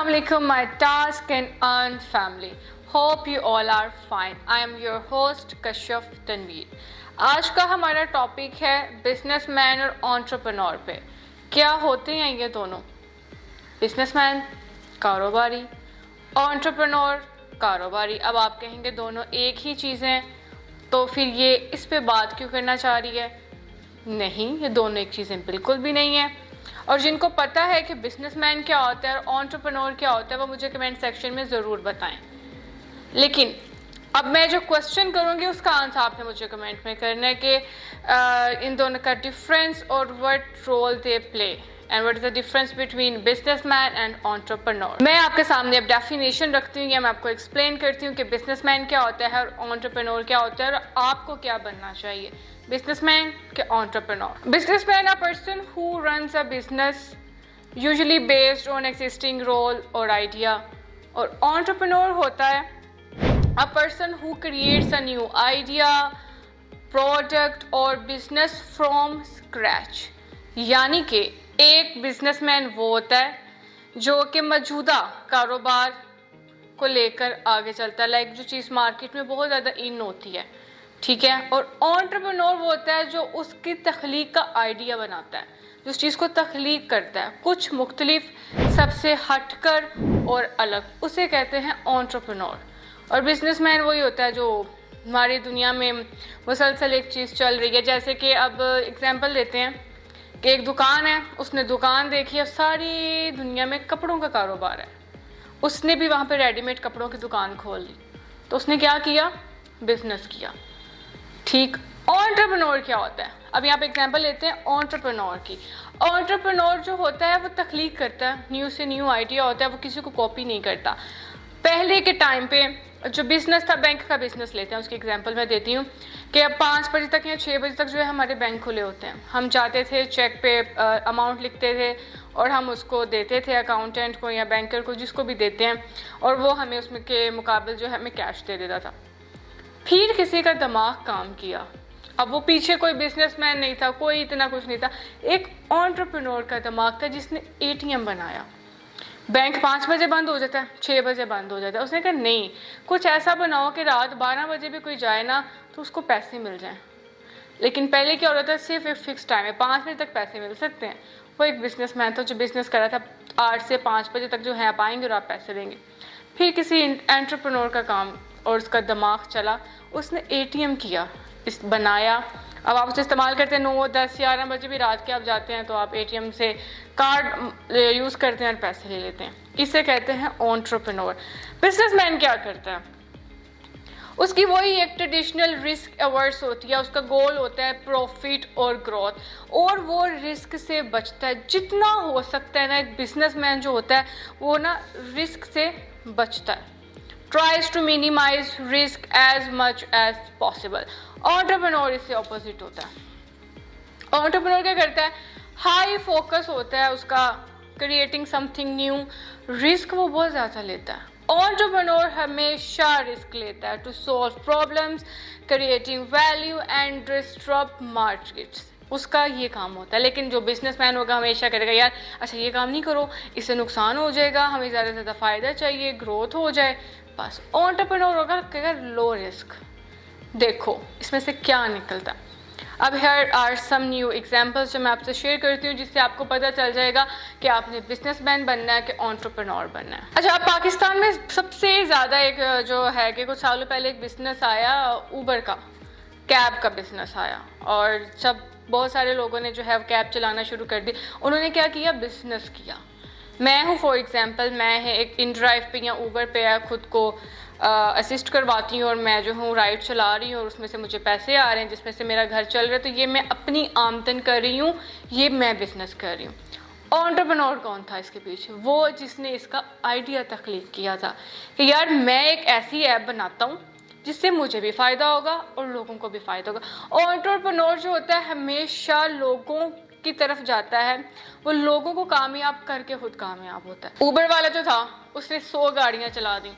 Assalamualaikum, my task and earn family. Hope you all are fine. I am your host कश्यफ Tanveer. आज का हमारा topic है businessman और entrepreneur पे. क्या होते हैं ये दोनों? बिजनेसमैन कारोबारी, एंटरप्रेन्योर कारोबारी. अब आप कहेंगे दोनों एक ही चीज़ हैं, तो फिर ये इस पे बात क्यों करना चाह रही है? नहीं, ये दोनों एक चीज़ें बिल्कुल भी नहीं है. और जिनको पता है कि बिजनेसमैन क्या होता है और एंटरप्रेन्योर क्या होता है, वो मुझे कमेंट सेक्शन में ज़रूर बताएं. लेकिन अब मैं जो क्वेश्चन करूँगी उसका आंसर आपने मुझे कमेंट में करना है कि इन दोनों का डिफरेंस और what role they play and what is the difference between businessman and entrepreneur. मैं आपके सामने अब डेफिनेशन रखती हूँ या मैं आपको एक्सप्लेन करती हूँ कि बिजनेसमैन क्या होता है और एंटरप्रेन्योर क्या होता है और आपको क्या बनना चाहिए, businessman के entrepreneur. Businessman a person who runs a business usually based on existing role or idea. और entrepreneur होता है a person who creates a new idea, product or business from scratch. यानी कि एक businessman वो होता है जो कि मौजूदा कारोबार को लेकर आगे चलता है. लाइक जो चीज़ मार्केट में बहुत ज़्यादा इन होती है, ठीक है. और एंटरप्रेन्योर वो होता है जो उसकी तख्लीक का आइडिया बनाता है, जो उस चीज़ को तख्लीक करता है कुछ मुख्तलिफ, सबसे हटकर और अलग, उसे कहते हैं एंटरप्रेन्योर. और बिजनेसमैन वही होता है जो हमारी दुनिया में मुसलसल एक चीज़ चल रही है. जैसे कि अब एग्जांपल देते हैं कि एक दुकान है, उसने दुकान देखी, अब सारी दुनिया में कपड़ों का कारोबार है, उसने भी वहाँ पर रेडीमेड कपड़ों की दुकान खोल ली, तो उसने क्या किया? बिजनेस किया. ठीक. एंटरप्रेन्योर क्या होता है? अब यहाँ पे एग्जांपल लेते हैं एंटरप्रेन्योर की. एंटरप्रेन्योर जो होता है वो तख्लीक करता है, न्यू से न्यू आइडिया होता है, वो किसी को कॉपी नहीं करता. पहले के टाइम पे जो बिजनेस था, बैंक का बिजनेस लेते हैं, उसकी एग्जांपल मैं देती हूँ कि अब 5 बजे तक या 6 बजे तक जो है हमारे बैंक खुले होते हैं. हम जाते थे, चेक पे अमाउंट लिखते थे और हम उसको देते थे अकाउंटेंट को या बैंकर को, जिसको भी देते हैं, और वो हमें उसमें के मुकाबले जो है हमें कैश दे देता था. फिर किसी का दिमाग काम किया. अब वो पीछे कोई बिजनेसमैन नहीं था, कोई इतना कुछ नहीं था, एक एंटरप्रेन्योर का दिमाग था जिसने एटीएम बनाया. बैंक 5 बजे बंद हो जाता है, 6 बजे बंद हो जाता है. उसने कहा नहीं, कुछ ऐसा बनाओ कि रात 12 बजे भी कोई जाए ना तो उसको पैसे मिल जाएं. लेकिन पहले क्या हो रहा था, सिर्फ एक फिक्स टाइम है, 5 बजे तक पैसे मिल सकते हैं. वो एक बिजनेसमैन था जो बिजनेस कर रहा था 8 से 5 बजे तक जो है आप आएंगे और आप पैसे देंगे. फिर किसी एंटरप्रेन्योर का काम और उसका दिमाग चला, उसने एटीएम किया, इस बनाया. अब आप उसे इस्तेमाल करते हैं 9, 10, 11 बजे भी रात के आप जाते हैं तो आप एटीएम से कार्ड यूज़ करते हैं और पैसे ले लेते हैं. इसे कहते हैं एंटरप्रेन्योर. बिजनेसमैन क्या करता है? उसकी वही एक ट्रेडिशनल रिस्क अवर्स होती है, उसका गोल होता है प्रॉफिट और ग्रोथ, और वो रिस्क से बचता है जितना हो सकता है ना. एक बिजनेसमैन जो होता है वो ना रिस्क से बचता है, tries to minimize risk as much as possible. Entrepreneur इससे ऑपोजिट होता है. एंटरप्रेन्योर क्या करता है? हाई फोकस होता है उसका, क्रिएटिंग समथिंग न्यू. रिस्क वो बहुत ज़्यादा लेता है. एंटरप्रेन्योर हमेशा रिस्क लेता है to solve problems, creating value and disturb markets. उसका ये काम होता है. लेकिन जो बिजनेसमैन होगा हमेशा करेगा यार अच्छा ये काम नहीं करो, इससे नुकसान हो जाएगा, हमें ज़्यादा से ज़्यादा फ़ायदा चाहिए, ग्रोथ हो जाए, बस. एंटरप्रेन्योर होगा कहेगा लो रिस्क. देखो इसमें से क्या निकलता. अब here are some new examples जो मैं आपसे शेयर करती हूँ, जिससे आपको पता चल जाएगा कि आपने बिजनेसमैन बनना है कि एंटरप्रेन्योर बनना है. अच्छा, अब पाकिस्तान में सबसे ज़्यादा एक जो है कि कुछ सालों पहले एक बिजनेस आया ऊबर का, कैब का बिजनेस आया, और जब बहुत सारे लोगों ने जो है कैब चलाना शुरू कर दी, उन्होंने क्या किया? बिजनेस किया. मैं हूँ फॉर एग्जांपल, मैं है एक इन ड्राइव पे या ऊबर पे या खुद को असिस्ट करवाती हूँ और मैं जो हूँ राइड चला रही हूँ और उसमें से मुझे पैसे आ रहे हैं जिसमें से मेरा घर चल रहा है, तो ये मैं अपनी आमदन कर रही हूँ, ये मैं बिजनेस कर रही हूँ. एंटरप्रेन्योर कौन था इसके पीछे? वो जिसने इसका आइडिया तख्लीक किया था कि यार मैं एक ऐसी ऐप बनाता हूँ जिससे मुझे भी फ़ायदा होगा और लोगों को भी फ़ायदा होगा. एंटरप्रेन्योर जो होता है हमेशा लोगों की तरफ जाता है, वो लोगों को कामयाब करके खुद कामयाब होता है. ऊबर वाला जो था उसने 100 गाड़ियाँ चला दी,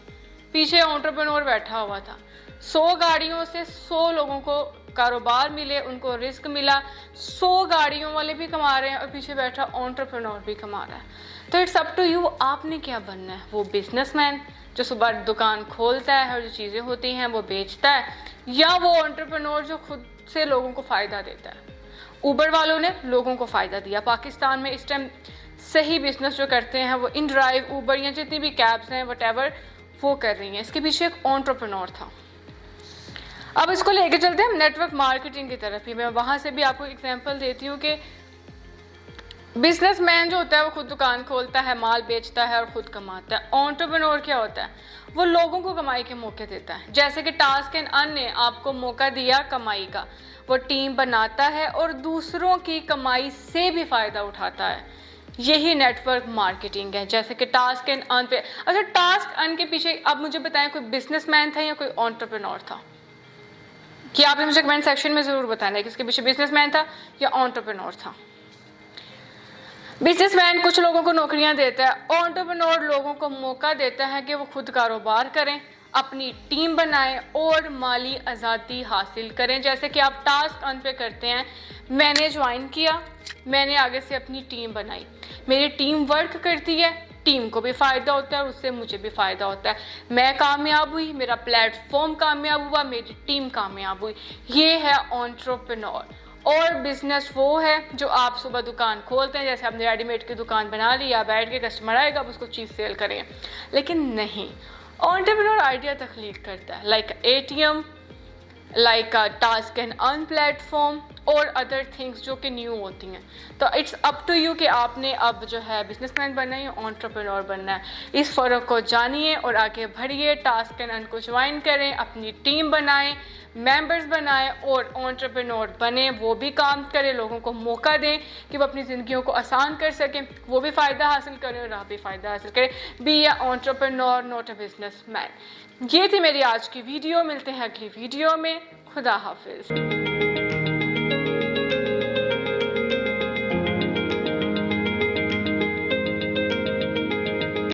पीछे एंटरप्रेन्योर बैठा हुआ था. 100 गाड़ियों से 100 लोगों को कारोबार मिले, उनको रिस्क मिला. 100 गाड़ियों वाले भी कमा रहे हैं और पीछे बैठा एंटरप्रेन्योर भी कमा रहा है. तो इट्स अप टू यू, आपने क्या बनना है। वो बिजनेसमैन जो सुबह दुकान खोलता है और जो चीज़ें होती हैं वो बेचता है, या वो एंटरप्रेन्योर जो खुद से लोगों को फ़ायदा देता है। ऊबर वालों ने लोगों को फ़ायदा दिया। पाकिस्तान में इस टाइम सही बिजनेस जो करते हैं वो इन ड्राइव, ऊबर या जितनी भी कैब्स हैं वटेवर वो कर रही हैं। इसके पीछे एक एंटरप्रेन्योर था। अब इसको लेके चलते हैं हम नेटवर्क मार्केटिंग की तरफ ही। मैं वहाँ से भी आपको एग्जांपल देती हूँ कि बिजनेसमैन जो होता है वो खुद दुकान खोलता है, माल बेचता है और खुद कमाता है। एंटरप्रेन्योर क्या होता है, वो लोगों को कमाई के मौके देता है। जैसे कि टास्क एंड अर्न ने आपको मौका दिया कमाई का, वो टीम बनाता है और दूसरों की कमाई से भी फ़ायदा उठाता है। यही नेटवर्क मार्केटिंग है। जैसे कि टास्क एंड अर्न पे, अच्छा टास्क अर्न के पीछे अब मुझे बताएं कोई बिजनेसमैन था या कोई एंटरप्रेन्योर था? कि आपने मुझे कमेंट सेक्शन में ज़रूर बताना है कि इसके पीछे बिजनेसमैन था या एंटरप्रेन्योर था। बिजनेसमैन कुछ लोगों को नौकरियां देता है, एंटरप्रेन्योर लोगों को मौका देता है कि वो खुद कारोबार करें, अपनी टीम बनाएं और माली आज़ादी हासिल करें। जैसे कि आप टास्क अर्न पे करते हैं, मैंने ज्वाइन किया, मैंने आगे से अपनी टीम बनाई, मेरी टीम वर्क करती है, टीम को भी फ़ायदा होता है और उससे मुझे भी फ़ायदा होता है। मैं कामयाब हुई, मेरा प्लेटफॉर्म कामयाब हुआ, मेरी टीम कामयाब हुई। ये है एंटरप्रेन्योर। और बिजनेस वो है जो आप सुबह दुकान खोलते हैं, जैसे आपने रेडीमेड की दुकान बना ली, या बैठ के कस्टमर आएगा आप उसको चीज़ सेल करें। लेकिन नहीं, एंटरप्रेन्योर आइडिया तख्लीक करता है, like ATM, like task and earn platform और अदर थिंग्स जो कि न्यू होती हैं। तो इट्स अप टू यू कि आपने अब जो है बिजनेसमैन बनना है या एंटरप्रेन्योर बनना है। इस फ़र्क को जानिए और आगे बढ़िए। टास्क एंड अर्न को ज्वाइन करें, अपनी टीम बनाएं, मेंबर्स बनाएं और एंटरप्रेन्योर बने। वो भी काम करें, लोगों को मौका दें कि वो अपनी ज़िंदगियों को आसान कर सकें, वो भी फ़ायदा हासिल करें और आप भी फ़ायदा हासिल करें। Be a entrepreneur, not a businessman. ये थी मेरी आज की वीडियो। मिलते हैं अगली वीडियो में। खुदा हाफिज़।